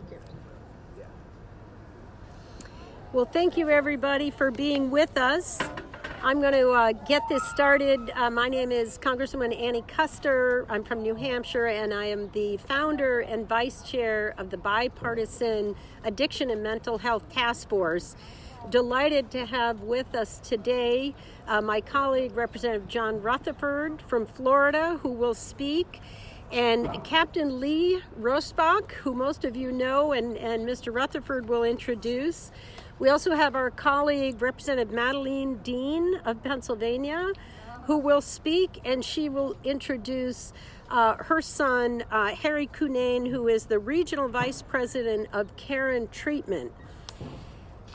Thank you. Well, thank you everybody for being with us. I'm going to get this started. My name is Congresswoman Annie Kuster. I'm from New Hampshire, and I am the founder and vice chair of the Bipartisan Addiction and Mental Health Task Force. Delighted to have with us today my colleague, Representative John Rutherford from Florida, who will speak, and Captain Lee Rosbach, who most of you know, and Mr. Rutherford will introduce. We also have our colleague, Representative Madeleine Dean of Pennsylvania, who will speak, and she will introduce her son, Harry Cunane, who is the Regional Vice President of Care and Treatment.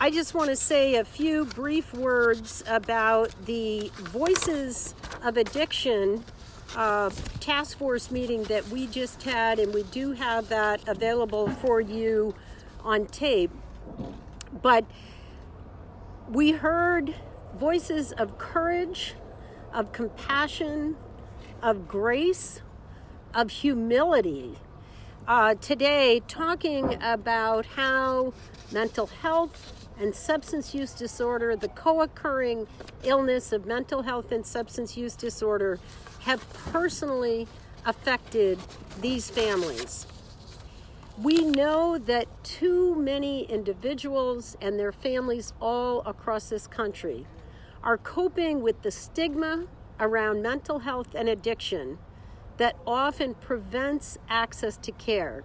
I just want to say a few brief words about the Voices of Addiction task force meeting that we just had, and we do have that available for you on tape. But we heard voices of courage, of compassion, of grace, of humility today, talking about how mental health and substance use disorder, the co-occurring illness of mental health and substance use disorder, have personally affected these families. We know that too many individuals and their families all across this country are coping with the stigma around mental health and addiction that often prevents access to care.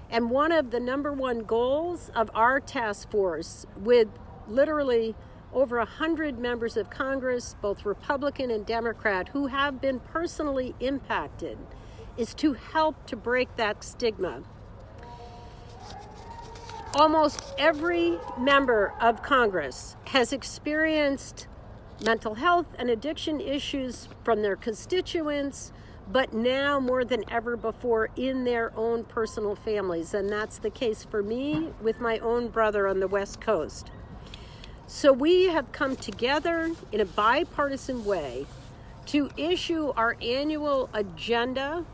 And one of the number one goals of our task force, with literally over 100 members of Congress, both Republican and Democrat, who have been personally impacted, is to help to break that stigma. Almost every member of Congress has experienced mental health and addiction issues from their constituents, but now more than ever before in their own personal families. And that's the case for me with my own brother on the West Coast. So we have come together in a bipartisan way to issue our annual agenda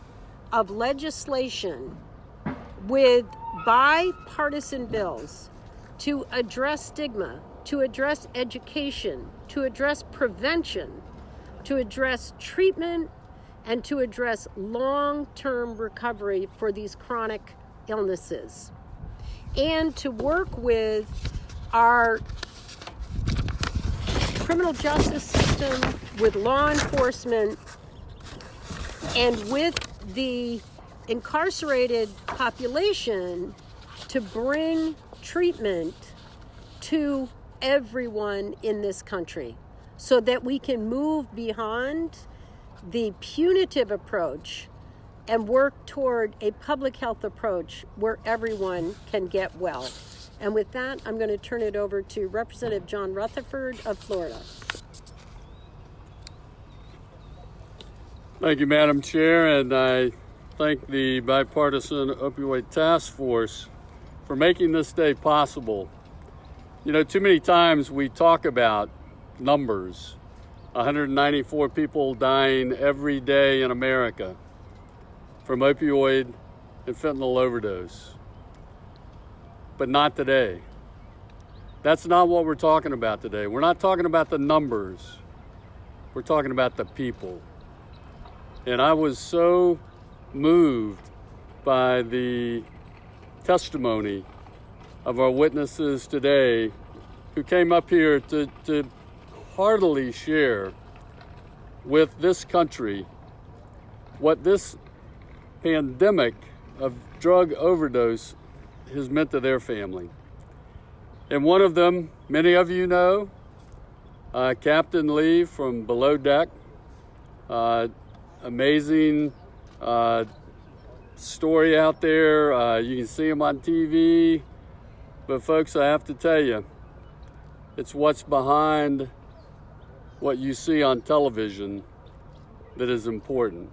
of legislation with bipartisan bills to address stigma, to address education, to address prevention, to address treatment, and to address long-term recovery for these chronic illnesses, and to work with our criminal justice system, with law enforcement, and with the incarcerated population to bring treatment to everyone in this country so that we can move beyond the punitive approach and work toward a public health approach where everyone can get well. And with that, I'm going to turn it over to Representative John Rutherford of Florida. Thank you, Madam Chair, and I thank the Bipartisan Opioid Task Force for making this day possible. You know, too many times we talk about numbers. 194 people dying every day in America from opioid and fentanyl overdose. But not today. That's not what we're talking about today. We're not talking about the numbers. We're talking about the people. And I was so moved by the testimony of our witnesses today who came up here to heartily share with this country what this pandemic of drug overdose has meant to their family. And one of them, many of you know, Captain Lee from Below Deck, amazing story out there. You can see him on TV, but folks, I have to tell you, it's what's behind what you see on television that is important.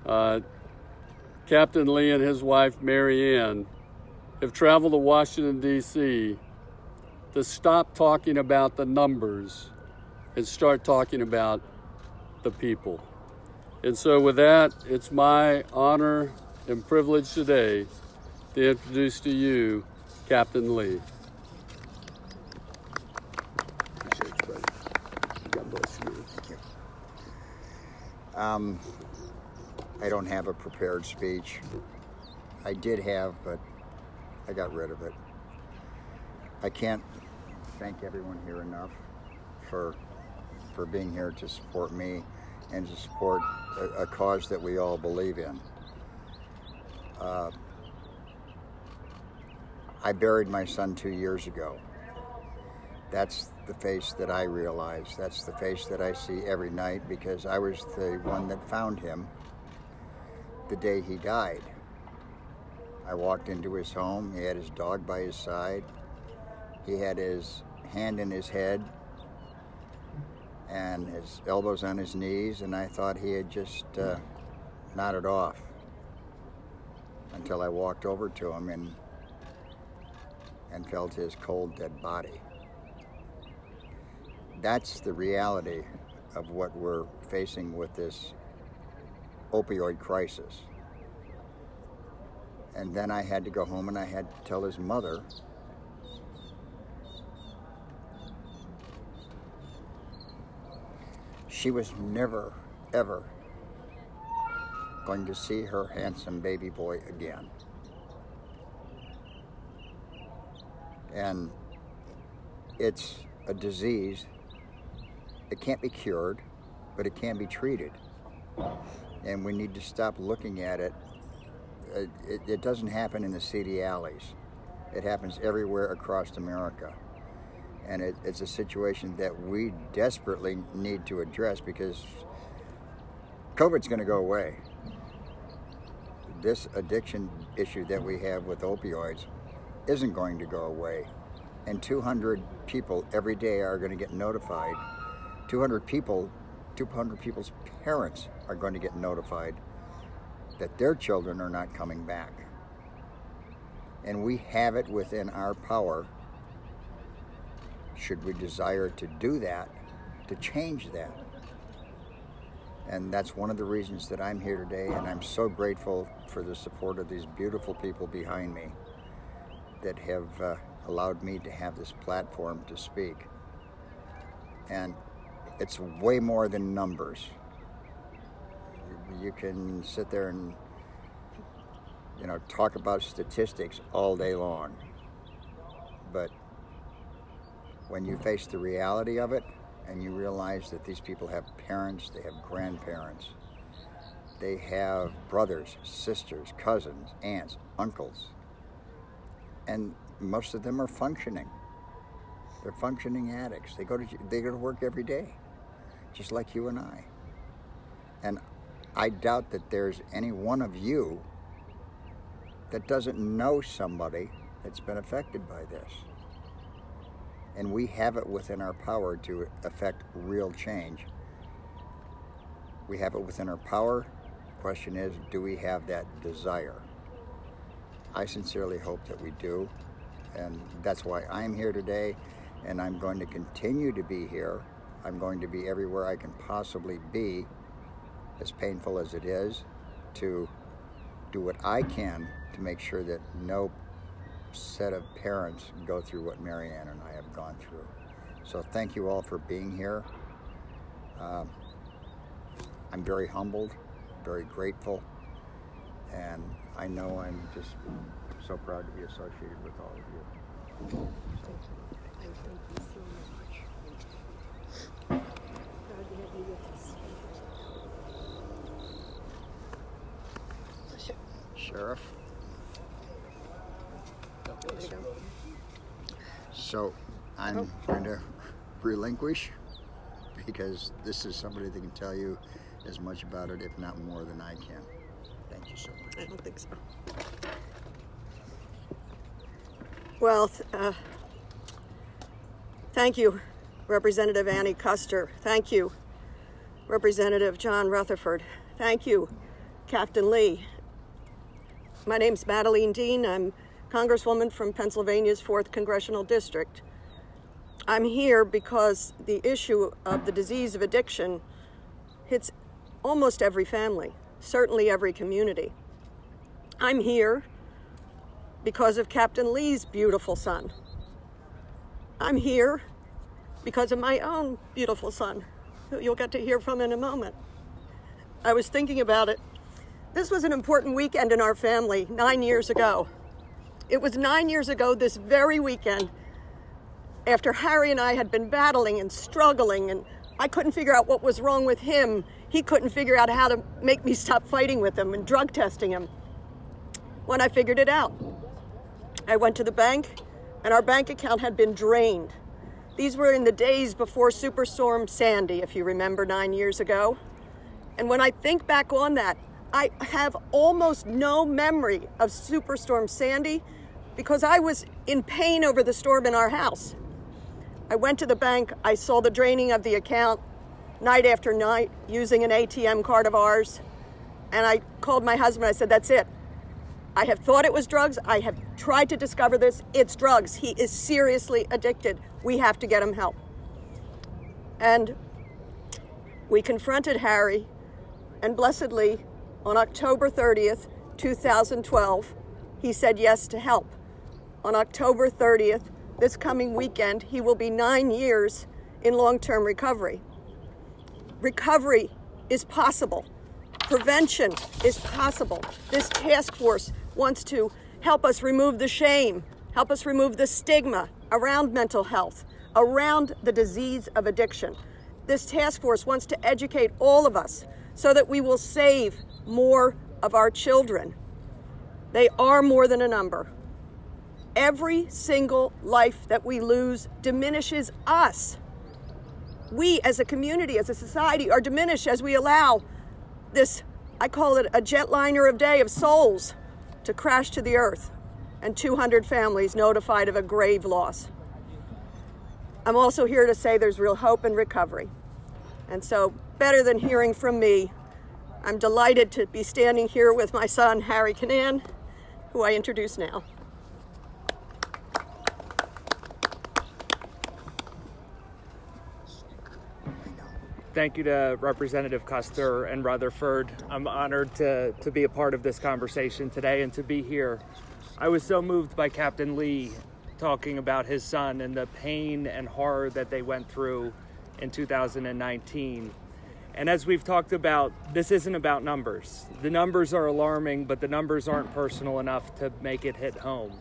Captain Lee and his wife, Mary Ann, have traveled to Washington, D.C. to stop talking about the numbers and start talking about the people. And so with that, it's my honor and privilege today to introduce to you Captain Lee. Appreciate you, buddy. God bless you. Thank you. I don't have a prepared speech. I did have, but I got rid of it. I can't thank everyone here enough for being here to support me and to support a cause that we all believe in. I buried my son 2 years ago. That's the face that I realize. That's the face that I see every night because I was the one that found him the day he died. I walked into his home. He had his dog by his side. He had his hand in his head and his elbows on his knees, and I thought he had just nodded off until I walked over to him and felt his cold, dead body. That's the reality of what we're facing with this opioid crisis. And then I had to go home and I had to tell his mother she was never, ever going to see her handsome baby boy again. And it's a disease. It can't be cured, but it can be treated. And we need to stop looking at it. It doesn't happen in the seedy alleys. It happens everywhere across America. And it's a situation that we desperately need to address because COVID's going to go away. This addiction issue that we have with opioids isn't going to go away. And 200 people every day are going to get notified. 200 people's parents are going to get notified that their children are not coming back. And we have it within our power, should we desire to do that, to change that. And that's one of the reasons that I'm here today, and I'm so grateful for the support of these beautiful people behind me that have allowed me to have this platform to speak. And it's way more than numbers. You can sit there and, talk about statistics all day long. But when you face the reality of it and you realize that these people have parents, they have grandparents, they have brothers, sisters, cousins, aunts, uncles, and most of them are functioning. They're functioning addicts. They go to work every day, just like you and I. And I doubt that there's any one of you that doesn't know somebody that's been affected by this. And we have it within our power to affect real change. We have it within our power. The question is, do we have that desire? I sincerely hope that we do. And that's why I'm here today, and I'm going to continue to be here. I'm going to be everywhere I can possibly be, as painful as it is, to do what I can to make sure that no set of parents go through what Marianne and I have gone through. So thank you all for being here. I'm very humbled, very grateful, and I know I'm just so proud to be associated with all of you. Thank you so much. Proud to have you with us. Sheriff. There you go. So I'm going to relinquish because this is somebody that can tell you as much about it, if not more, than I can. Thank you so much. I don't think so. Well, thank you, Representative Annie Kuster. Thank you, Representative John Rutherford. Thank you, Captain Lee. My name's Madeline Dean. I'm Congresswoman from Pennsylvania's 4th Congressional District. I'm here because the issue of the disease of addiction hits almost every family, certainly every community. I'm here because of Captain Lee's beautiful son. I'm here because of my own beautiful son, who you'll get to hear from in a moment. I was thinking about it. This was an important weekend in our family 9 years ago. It was 9 years ago this very weekend, after Harry and I had been battling and struggling, and I couldn't figure out what was wrong with him. He couldn't figure out how to make me stop fighting with him and drug testing him. When I figured it out, I went to the bank, and our bank account had been drained. These were in the days before Superstorm Sandy, if you remember, 9 years ago. And when I think back on that, I have almost no memory of Superstorm Sandy because I was in pain over the storm in our house. I went to the bank, I saw the draining of the account night after night using an ATM card of ours, and I called my husband. I said, that's it. I have thought it was drugs. I have tried to discover this. It's drugs. He is seriously addicted. We have to get him help. And we confronted Harry, and blessedly, on October 30th, 2012, he said yes to help. On October 30th, this coming weekend, he will be 9 years in long-term recovery. Recovery is possible. Prevention is possible. This task force wants to help us remove the shame, help us remove the stigma around mental health, around the disease of addiction. This task force wants to educate all of us so that we will save more of our children. They are more than a number. Every single life that we lose diminishes us. We as a community, as a society, are diminished as we allow this, I call it a jetliner of day of souls, to crash to the earth, and 200 families notified of a grave loss. I'm also here to say there's real hope and recovery. And so, better than hearing from me, I'm delighted to be standing here with my son, Harry Canan, who I introduce now. Thank you to Representative Kuster and Rutherford. I'm honored to be a part of this conversation today and to be here. I was so moved by Captain Lee talking about his son and the pain and horror that they went through in 2019. And as we've talked about, this isn't about numbers. The numbers are alarming, but the numbers aren't personal enough to make it hit home.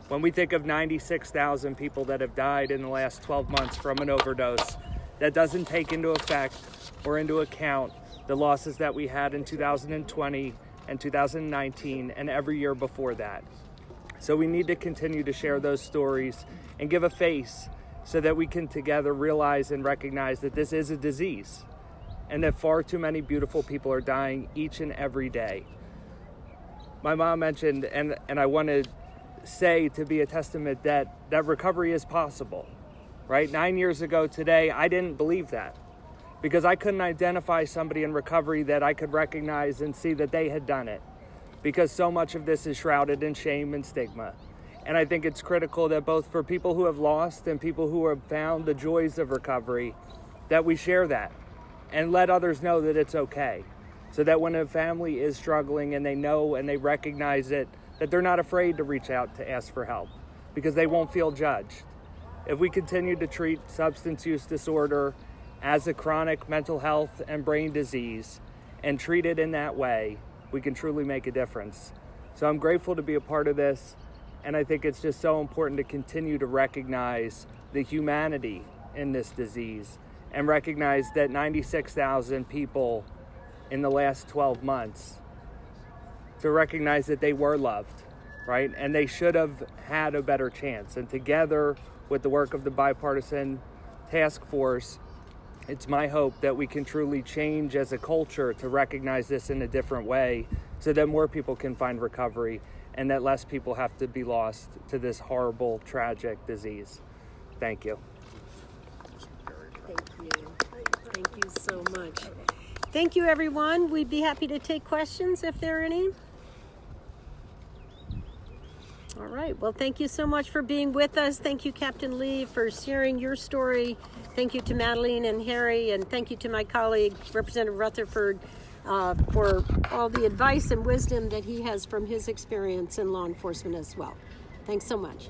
When we think of 96,000 people that have died in the last 12 months from an overdose, that doesn't take into effect or into account the losses that we had in 2020 and 2019 and every year before that. So we need to continue to share those stories and give a face so that we can together realize and recognize that this is a disease and that far too many beautiful people are dying each and every day. My mom mentioned, and I want to say to be a testament that recovery is possible. Right? 9 years ago today, I didn't believe that because I couldn't identify somebody in recovery that I could recognize and see that they had done it, because so much of this is shrouded in shame and stigma. And I think it's critical that both for people who have lost and people who have found the joys of recovery, that we share that and let others know that it's okay, so that when a family is struggling and they know and they recognize it, that they're not afraid to reach out to ask for help because they won't feel judged. If we continue to treat substance use disorder as a chronic mental health and brain disease and treat it in that way, we can truly make a difference. So I'm grateful to be a part of this, and I think it's just so important to continue to recognize the humanity in this disease and recognize that 96,000 people in the last 12 months, to recognize that they were loved, right? And they should have had a better chance. And together, with the work of the Bipartisan Task Force, it's my hope that we can truly change as a culture to recognize this in a different way so that more people can find recovery and that less people have to be lost to this horrible, tragic disease. Thank you. Thank you. Thank you so much. Thank you, everyone. We'd be happy to take questions if there are any. All right. Well, thank you so much for being with us. Thank you, Captain Lee, for sharing your story. Thank you to Madeline and Harry, and thank you to my colleague, Representative Rutherford, for all the advice and wisdom that he has from his experience in law enforcement as well. Thanks so much.